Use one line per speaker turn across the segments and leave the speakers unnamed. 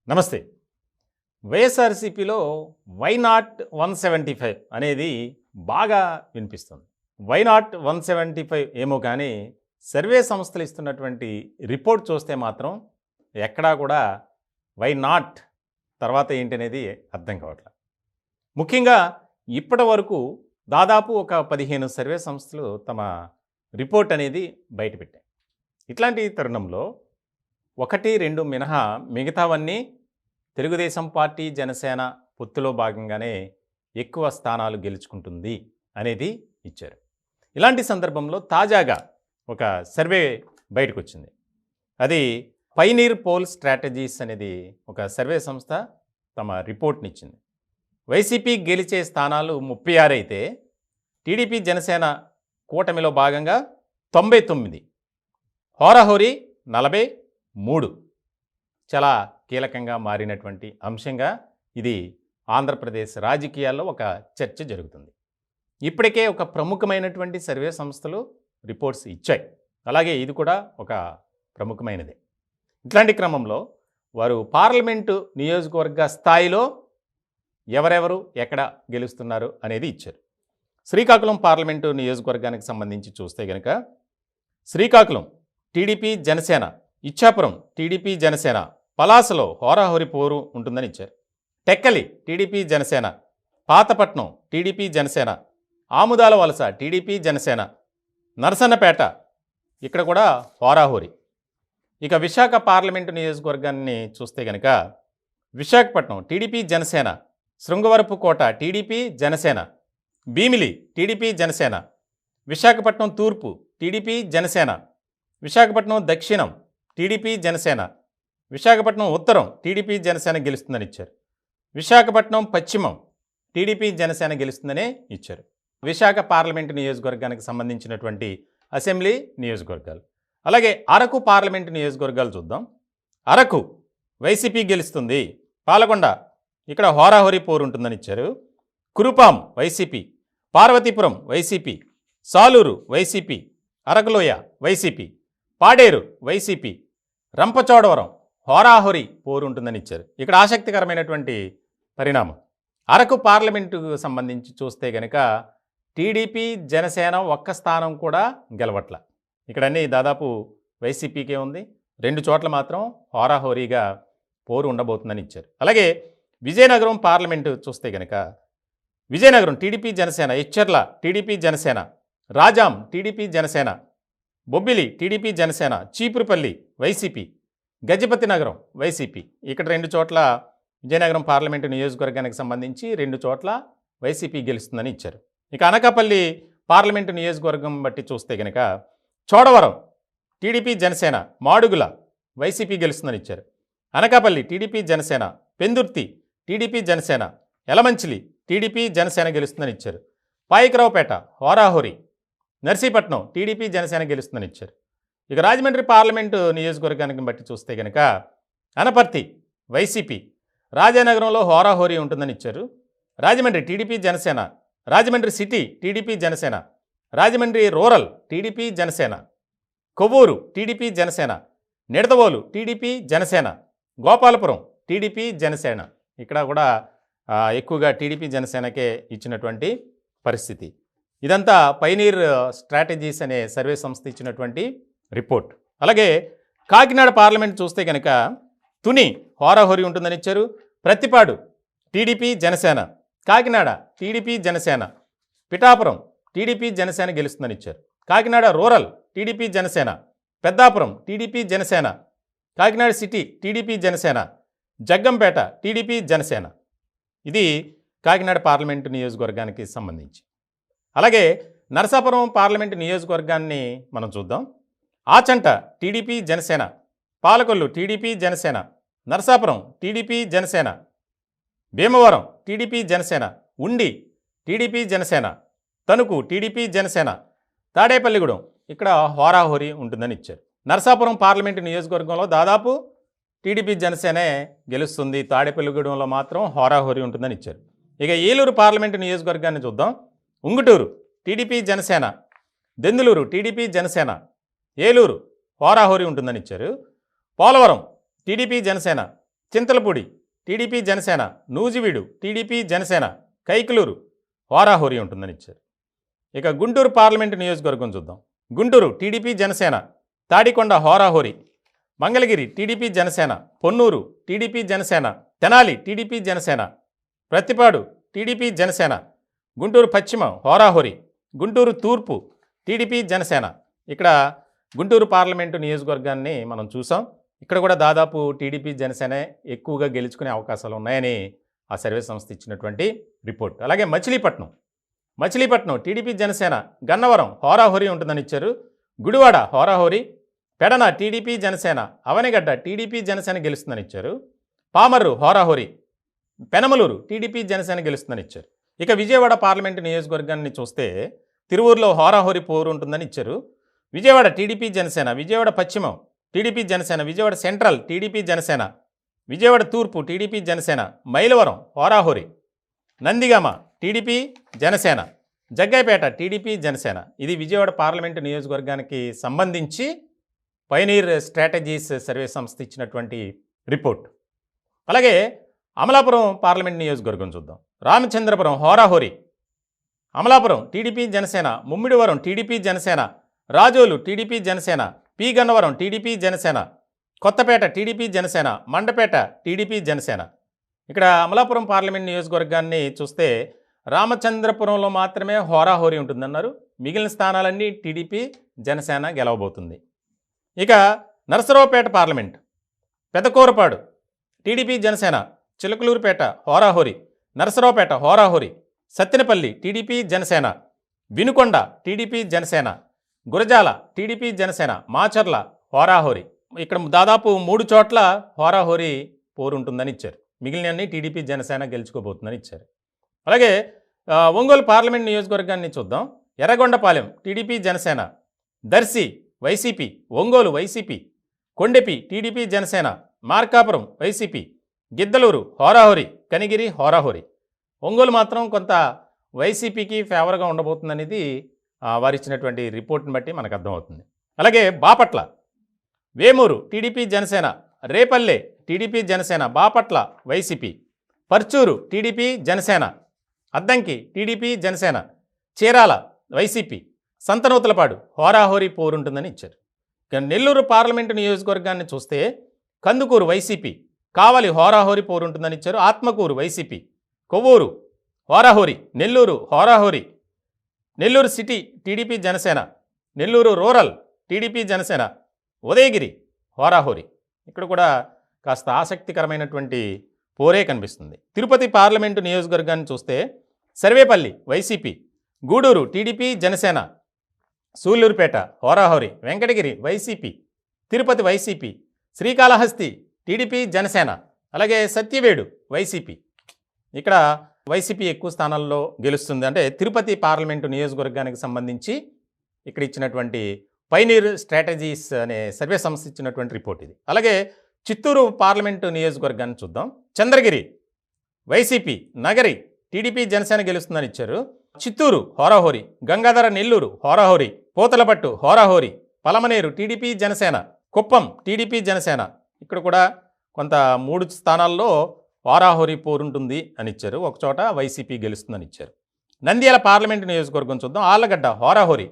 నమస్తే. వైఎస్ఆర్‌సీపీలో why not 175 అనేది బాగా వినిపిస్తుంది. వై నాట్ 175 ఏమో కానీ సర్వే సంస్థలు ఇస్తున్నటువంటి రిపోర్ట్ చూస్తే మాత్రం ఎక్కడా కూడా వై నాట్ తర్వాత ఏంటనేది అర్థం కావట్లేదు. ముఖ్యంగా ఇప్పటి వరకు దాదాపు ఒక 15 సర్వే సంస్థలు తమ రిపోర్ట్ అనేది బయటపెట్టాయి. ఇట్లాంటి తరుణంలో 1, 2 మినహా మిగతావన్నీ తెలుగుదేశం పార్టీ జనసేన పొత్తులో భాగంగానే ఎక్కువ స్థానాలు గెలుచుకుంటుంది అనేది ఇచ్చారు. ఇలాంటి సందర్భంలో తాజాగా ఒక సర్వే బయటకు వచ్చింది. అది పైనీర్ పోల్ స్ట్రాటజీస్ అనేది ఒక సర్వే సంస్థ తమ రిపోర్ట్ని ఇచ్చింది. వైసీపీ గెలిచే స్థానాలు 36 అయితే టీడీపీ జనసేన కూటమిలో భాగంగా 99, హోరాహోరీ 43. చాలా కీలకంగా మారినటువంటి అంశంగా ఇది ఆంధ్రప్రదేశ్ రాజకీయాల్లో ఒక చర్చ జరుగుతుంది. ఇప్పటికే ఒక ప్రముఖమైనటువంటి సర్వే సంస్థలు రిపోర్ట్స్ ఇచ్చాయి. అలాగే ఇది కూడా ఒక ప్రముఖమైనదే. ఇట్లాంటి క్రమంలో వారు పార్లమెంటు నియోజకవర్గ స్థాయిలో ఎవరెవరు ఎక్కడ గెలుస్తున్నారు అనేది ఇచ్చారు. శ్రీకాకుళం పార్లమెంటు నియోజకవర్గానికి సంబంధించి చూస్తే కనుక శ్రీకాకుళం టీడీపీ జనసేన, ఇచ్చాపురం టీడీపీ జనసేన, పలాసలో హోరాహోరీ పోరు ఉంటుందని ఇచ్చారు. టెక్కలి టీడీపీ జనసేన, పాతపట్నం టీడీపీ జనసేన, ఆముదాల వలస టీడీపీ జనసేన, నరసన్నపేట ఇక్కడ కూడా హోరాహోరీ. ఇక విశాఖ పార్లమెంటు నియోజకవర్గాన్ని చూస్తే కనుక Visakhapatnam TDP Janasena, Srungavarapukota TDP Janasena, Bheemili TDP Janasena, Visakhapatnam తూర్పు టీడీపీ జనసేన, విశాఖపట్నం దక్షిణం టీడీపీ జనసేన, విశాఖపట్నం ఉత్తరం టీడీపీ జనసేన గెలుస్తుందని ఇచ్చారు. విశాఖపట్నం పశ్చిమం టీడీపీ జనసేన గెలుస్తుందనే ఇచ్చారు. విశాఖ పార్లమెంటు నియోజకవర్గానికి సంబంధించినటువంటి అసెంబ్లీ నియోజకవర్గాలు. అలాగే అరకు పార్లమెంటు నియోజకవర్గాలు చూద్దాం. అరకు వైసీపీ గెలుస్తుంది. పాలకొండ ఇక్కడ హోరాహోరీ పోరు ఉంటుందని ఇచ్చారు. Kurupam YCP, Parvathipuram YCP, Saluru YCP, Arakuloya YCP, Paderu YCP, Rampachodavaram హోరాహోరీ పోరు ఉంటుందని ఇచ్చారు. ఇక్కడ ఆసక్తికరమైనటువంటి పరిణామం, అరకు పార్లమెంటుకు సంబంధించి చూస్తే కనుక టీడీపీ జనసేన ఒక్క స్థానం కూడా గెలవట్ల. ఇక్కడ అన్నీ దాదాపు వైసీపీకే ఉంది. 2 చోట్ల మాత్రం హోరాహోరీగా పోరు ఉండబోతుందని ఇచ్చారు. అలాగే విజయనగరం పార్లమెంటు చూస్తే కనుక Vizianagaram TDP Janasena, Etcherla TDP Janasena, Rajam TDP Janasena, Bobbili TDP Janasena, Cheepurupalli YCP, Gajapathi Nagaram YCP. ఇక్కడ 2 చోట్ల విజయనగరం పార్లమెంటు నియోజకవర్గానికి సంబంధించి 2 చోట్ల వైసీపీ గెలుస్తుందని ఇచ్చారు. ఇక అనకాపల్లి పార్లమెంటు నియోజకవర్గం బట్టి చూస్తే కనుక చోడవరం టీడీపీ జనసేన, మాడుగుల వైసీపీ గెలుస్తుందని ఇచ్చారు. అనకాపల్లి టీడీపీ జనసేన, పెందుర్తి టీడీపీ జనసేన, యలమంచిలి టీడీపీ జనసేన గెలుస్తుందని ఇచ్చారు. పాయికరావుపేట హోరాహోరీ, నర్సీపట్నం టీడీపీ జనసేన గెలుస్తుందని ఇచ్చారు. ఇక రాజమండ్రి పార్లమెంటు నియోజకవర్గానికి బట్టి చూస్తే కనుక అనపర్తి వైసీపీ, రాజానగరంలో హోరాహోరీ ఉంటుందని ఇచ్చారు. Rajahmundry TDP Janasena, Rajahmundry city TDP Janasena, Rajahmundry rural TDP Janasena, Kovvur TDP Janasena, Nidadavolu TDP Janasena, Gopalapuram TDP Janasena. ఇక్కడ కూడా ఎక్కువగా టీడీపీ జనసేనకే ఇచ్చినటువంటి పరిస్థితి. ఇదంతా పైనీర్ స్ట్రాటజీస్ అనే సర్వే సంస్థ ఇచ్చినటువంటి రిపోర్ట్. అలాగే కాకినాడ పార్లమెంట్ చూస్తే కనుక తుని హోరాహోరీ ఉంటుందని ఇచ్చారు. Prathipadu TDP Janasena, Kakinada TDP Janasena, Pithapuram TDP Janasena గెలుస్తుందని ఇచ్చారు. Kakinada rural TDP Janasena, Peddapuram TDP Janasena, Kakinada city TDP Janasena, Jaggampeta TDP Janasena. ఇది కాకినాడ పార్లమెంటు నియోజకవర్గానికి సంబంధించి. అలాగే నరసాపురం పార్లమెంటు నియోజకవర్గాన్ని మనం చూద్దాం. Achanta TDP Janasena, Palakollu TDP Janasena, Narasapuram TDP Janasena, Bhimavaram TDP Janasena, ఉండి టీడీపీ జనసేన, తణుకు టీడీపీ జనసేన, తాడేపల్లిగూడెం ఇక్కడ హోరాహోరీ ఉంటుందని ఇచ్చారు. నరసాపురం పార్లమెంటు నియోజకవర్గంలో దాదాపు టీడీపీ జనసేనే గెలుస్తుంది. తాడేపల్లిగూడెంలో మాత్రం హోరాహోరీ ఉంటుందని ఇచ్చారు. ఇక ఏలూరు పార్లమెంటు నియోజకవర్గాన్ని చూద్దాం. ఉంగుటూరు టీడీపీ జనసేన, దెందులూరు టీడీపీ జనసేన, ఏలూరు హోరాహోరీ ఉంటుందని ఇచ్చారు. Polavaram TDP Janasena, Chintalapudi TDP Janasena, Nuzvid TDP Janasena, Kaikaluru హోరాహోరీ ఉంటుందని ఇచ్చారు. ఇక గుంటూరు పార్లమెంటు నియోజకవర్గం చూద్దాం. గుంటూరు టీడీపీ జనసేన, తాడికొండ హోరాహోరీ, Mangalagiri TDP Janasena, Ponnur TDP Janasena, Tenali TDP Janasena, Prathipadu TDP Janasena, Guntur పశ్చిమ హోరాహోరీ, గుంటూరు తూర్పు టీడీపీ జనసేన. ఇక్కడ గుంటూరు పార్లమెంటు నియోజకవర్గాన్ని మనం చూసాం. ఇక్కడ కూడా దాదాపు టీడీపీ జనసేన ఎక్కువగా గెలుచుకునే అవకాశాలు ఉన్నాయని ఆ సర్వే సంస్థ ఇచ్చినటువంటి రిపోర్ట్. అలాగే మచిలీపట్నం టీడీపీ జనసేన, గన్నవరం హోరాహోరీ ఉంటుందని ఇచ్చారు. గుడివాడ హోరాహోరీ, పెడన టీడీపీ జనసేన, అవనిగడ్డ టీడీపీ జనసేన గెలుస్తుందని ఇచ్చారు. పామర్రు హోరాహోరీ, పెనమలూరు టీడీపీ జనసేన గెలుస్తుందని ఇచ్చారు. ఇక విజయవాడ పార్లమెంటు నియోజకవర్గాన్ని చూస్తే తిరువూరులో హోరాహోరీ పోరు ఉంటుందని ఇచ్చారు. విజయవాడ టీడీపీ జనసేన, విజయవాడ పశ్చిమం TDP Janasena, Vijayawada central TDP Janasena, Vijayawada తూర్పు టీడీపీ జనసేన, మైలవరం హోరాహోరీ, నందిగామ టీడీపీ జనసేన, జగ్గైపేట టీడీపీ జనసేన. ఇది విజయవాడ పార్లమెంటు నియోజకవర్గానికి సంబంధించి పైనీర్ స్ట్రాటజీస్ సర్వే సంస్థ ఇచ్చినటువంటి రిపోర్ట్. అలాగే అమలాపురం పార్లమెంట్ నియోజకవర్గం చూద్దాం. రామచంద్రపురం హోరాహోరీ, Amalapuram TDP Janasena, Mummidivaram TDP Janasena, Razole TDP Janasena, P Gannavaram TDP Janasena, Kothapeta TDP Janasena, Mandapeta TDP Janasena. ఇక్కడ అమలాపురం పార్లమెంట్ నియోజకవర్గాన్ని చూస్తే రామచంద్రపురంలో మాత్రమే హోరాహోరీ ఉంటుందన్నారు. మిగిలిన స్థానాలన్నీ టీడీపీ జనసేన గెలవబోతుంది. ఇక నరసరావుపేట పార్లమెంట్, పెదకూరపాడు టీడీపీ జనసేన, చిలకలూరుపేట హోరాహోరీ, నరసరావుపేట హోరాహోరీ, Sattenapalle TDP Janasena, Vinukonda TDP Janasena, Gurazala TDP Janasena, Macherla హోరాహోరీ. ఇక్కడ దాదాపు 3 చోట్ల హోరాహోరీ పోరు ఉంటుందని ఇచ్చారు. మిగిలినన్ని టీడీపీ జనసేన గెలుచుకోబోతుందని ఇచ్చారు. అలాగే ఒంగోలు పార్లమెంట్ నియోజకవర్గాన్ని చూద్దాం. Yerragondapalem TDP Janasena, Darsi YCP, Ongole YCP, Kondapi TDP Janasena, Markapuram YCP, Giddalur హోరాహోరీ, కనిగిరి హోరాహోరీ. ఒంగోలు మాత్రం కొంత వైసీపీకి ఫేవర్గా ఉండబోతుందనేది వారిచ్చినటువంటి రిపోర్ట్ని బట్టి మనకు అర్థమవుతుంది. అలాగే Bapatla, Vemuru TDP Janasena, Repalle TDP Janasena, Bapatla YCP, Parchur TDP Janasena, Addanki TDP Janasena, Chirala YCP, Santhanuthalapadu హోరాహోరీ పోరుంటుందని ఇచ్చారు. ఇక నెల్లూరు పార్లమెంటు నియోజకవర్గాన్ని చూస్తే కందుకూరు వైసీపీ, కావలి హోరాహోరీ పోరుంటుందని ఇచ్చారు. ఆత్మకూరు వైసీపీ, కొవ్వూరు హోరాహోరీ, నెల్లూరు హోరాహోరీ, Nellore city TDP Janasena, Nellore rural TDP Janasena, Udayagiri హోరాహోరీ. ఇక్కడ కూడా కాస్త ఆసక్తికరమైనటువంటి పోరే కనిపిస్తుంది. తిరుపతి పార్లమెంటు నియోజకవర్గాన్ని చూస్తే సర్వేపల్లి వైసీపీ, గూడూరు టీడీపీ జనసేన, సూళ్లూరుపేట హోరాహోరీ, Venkatagiri YCP, Tirupati YCP, Srikalahasti TDP Janasena, అలాగే సత్యవేడు వైసీపీ. ఇక్కడ వైసీపీ ఎక్కువ స్థానాల్లో గెలుస్తుంది. అంటే తిరుపతి పార్లమెంటు నియోజకవర్గానికి సంబంధించి ఇక్కడ ఇచ్చినటువంటి పైనీర్ స్ట్రాటజీస్ అనే సర్వే సంస్థ ఇచ్చినటువంటి రిపోర్ట్ ఇది. అలాగే చిత్తూరు పార్లమెంటు నియోజకవర్గాన్ని చూద్దాం. చంద్రగిరి వైసీపీ, నగరి టీడీపీ జనసేన గెలుస్తుందని ఇచ్చారు. చిత్తూరు హోరాహోరీ, గంగాధర నెల్లూరు హోరాహోరీ, పోతలపట్టు హోరాహోరీ, పలమనేరు టీడీపీ జనసేన, కుప్పం టీడీపీ జనసేన. ఇక్కడ కూడా కొంత 3 స్థానాల్లో హోరాహోరీ పోరుంటుంది అని ఇచ్చారు. ఒకచోట వైసీపీ గెలుస్తుందని ఇచ్చారు. నంద్యాల పార్లమెంటు నియోజకవర్గం చూద్దాం. ఆళ్లగడ్డ హోరాహోరీ,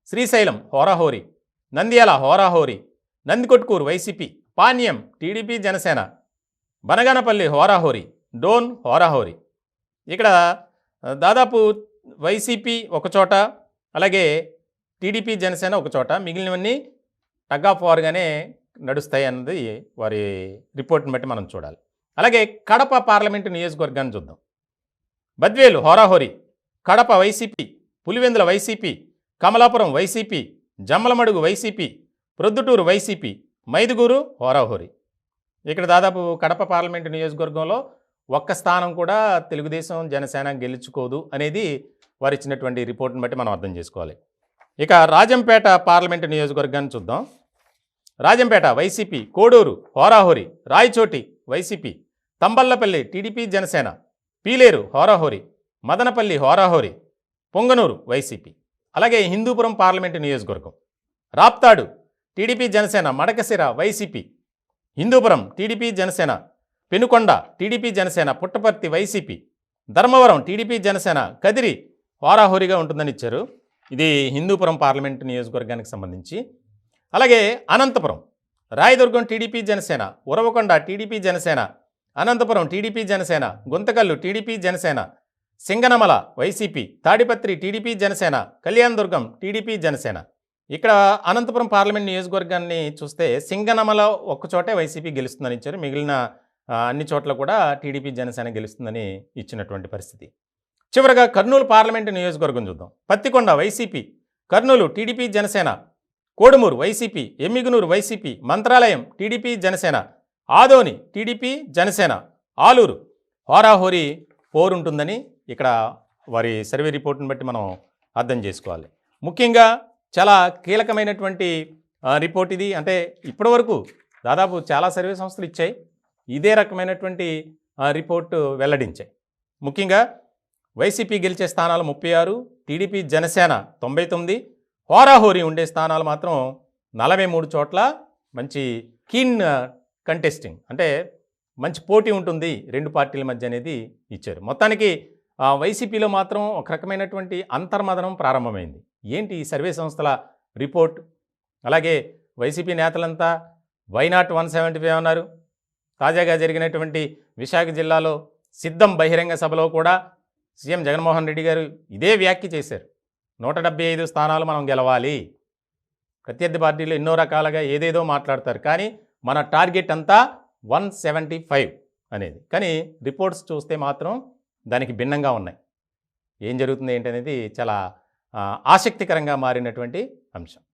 శ్రీశైలం హోరాహోరీ, నంద్యాల హోరాహోరీ, నందికొట్కూరు వైసీపీ, పాణ్యం టీడీపీ జనసేన, బనగానపల్లి హోరాహోరీ, డోన్ హోరాహోరీ. ఇక్కడ దాదాపు వైసీపీ ఒకచోట, అలాగే టీడీపీ జనసేన ఒకచోట, మిగిలినవన్నీ టగ్ ఆఫ్ వార్గానే నడుస్తాయి అన్నది వారి రిపోర్ట్ని బట్టి మనం చూడాలి. అలాగే కడప పార్లమెంటు నియోజకవర్గాన్ని చూద్దాం. బద్వేలు హోరాహోరీ, Kadapa YCP, Pulivendula YCP, Kamalapuram YCP, Jammalamadugu YCP, Proddatur YCP, Mydukur హోరాహోరీ. ఇక్కడ దాదాపు కడప పార్లమెంటు నియోజకవర్గంలో ఒక్క స్థానం కూడా తెలుగుదేశం జనసేన గెలుచుకోదు అనేది వారు ఇచ్చినటువంటి రిపోర్ట్ని బట్టి మనం అర్థం చేసుకోవాలి. ఇక రాజంపేట పార్లమెంటు నియోజకవర్గాన్ని చూద్దాం. రాజంపేట వైసీపీ, కోడూరు హోరాహోరీ, రాయచోటి వైసీపీ, తంబల్లపల్లి టీడీపీ జనసేన, పీలేరు హోరాహోరీ, మదనపల్లి హోరాహోరీ, పొంగనూరు వైసీపీ. అలాగే హిందూపురం పార్లమెంటు నియోజకవర్గం. Raptadu TDP Janasena, Madakasira YCP, Hindupur TDP Janasena, Penukonda TDP Janasena, Puttaparthi YCP, Dharmavaram TDP Janasena, Kadiri హోరాహోరీగా ఉంటుందని ఇచ్చారు. ఇది హిందూపురం పార్లమెంటు నియోజకవర్గానికి సంబంధించి. అలాగే Anantapur, Rayadurg TDP Janasena, Uravakonda TDP Janasena, Anantapur TDP Janasena, Guntakal TDP Janasena, Singanamala YCP, Tadipatri TDP Janasena, Kalyandurg TDP Janasena. ఇక్కడ అనంతపురం పార్లమెంట్ నియోజకవర్గాన్ని చూస్తే సింగనమల ఒక్కచోటే వైసీపీ గెలుస్తుందని ఇచ్చారు. మిగిలిన అన్ని చోట్ల కూడా టీడీపీ జనసేన గెలుస్తుందని ఇచ్చినటువంటి పరిస్థితి. చివరగా కర్నూలు పార్లమెంటు నియోజకవర్గం చూద్దాం. Pattikonda YCP, Kurnool TDP Janasena, Kodumur YCP, Yemmiganur YCP, Mantralayam TDP Janasena, Adoni TDP Janasena, Alur హోరాహోరీ పోరుంటుందని ఇక్కడ వారి సర్వే రిపోర్ట్ని బట్టి మనం అర్థం చేసుకోవాలి. ముఖ్యంగా చాలా కీలకమైనటువంటి రిపోర్ట్ ఇది. అంటే ఇప్పటివరకు దాదాపు చాలా సర్వే సంస్థలు ఇచ్చాయి, ఇదే రకమైనటువంటి రిపోర్టు వెల్లడించాయి. ముఖ్యంగా వైసీపీ గెలిచే స్థానాలు 36, టీడీపీ జనసేన 99, హోరాహోరీ ఉండే స్థానాలు మాత్రం 43 చోట్ల మంచి కీన్ కంటెస్టింగ్, అంటే మంచి పోటీ ఉంటుంది రెండు పార్టీల మధ్య అనేది ఇచ్చారు. మొత్తానికి వైసీపీలో మాత్రం ఒక రకమైనటువంటి అంతర్మదనం ప్రారంభమైంది. ఏంటి ఈ సర్వే సంస్థల రిపోర్ట్? అలాగే వైసీపీ నేతలంతా వైనాట్ 175 అన్నారు. తాజాగా జరిగినటువంటి విశాఖ జిల్లాలో సిద్ధం బహిరంగ సభలో కూడా సీఎం జగన్మోహన్ రెడ్డి గారు ఇదే వ్యాఖ్య చేశారు. 175 స్థానాలు మనం గెలవాలి. ప్రత్యర్థి పార్టీలు ఎన్నో రకాలుగా ఏదేదో మాట్లాడతారు, కానీ మన టార్గెట్ అంతా 175 అనేది. కానీ రిపోర్ట్స్ చూస్తే మాత్రం దానికి భిన్నంగా ఉన్నాయి. ఏం జరుగుతుంది ఏంటనేది చాలా ఆసక్తికరంగా మారినటువంటి అంశం.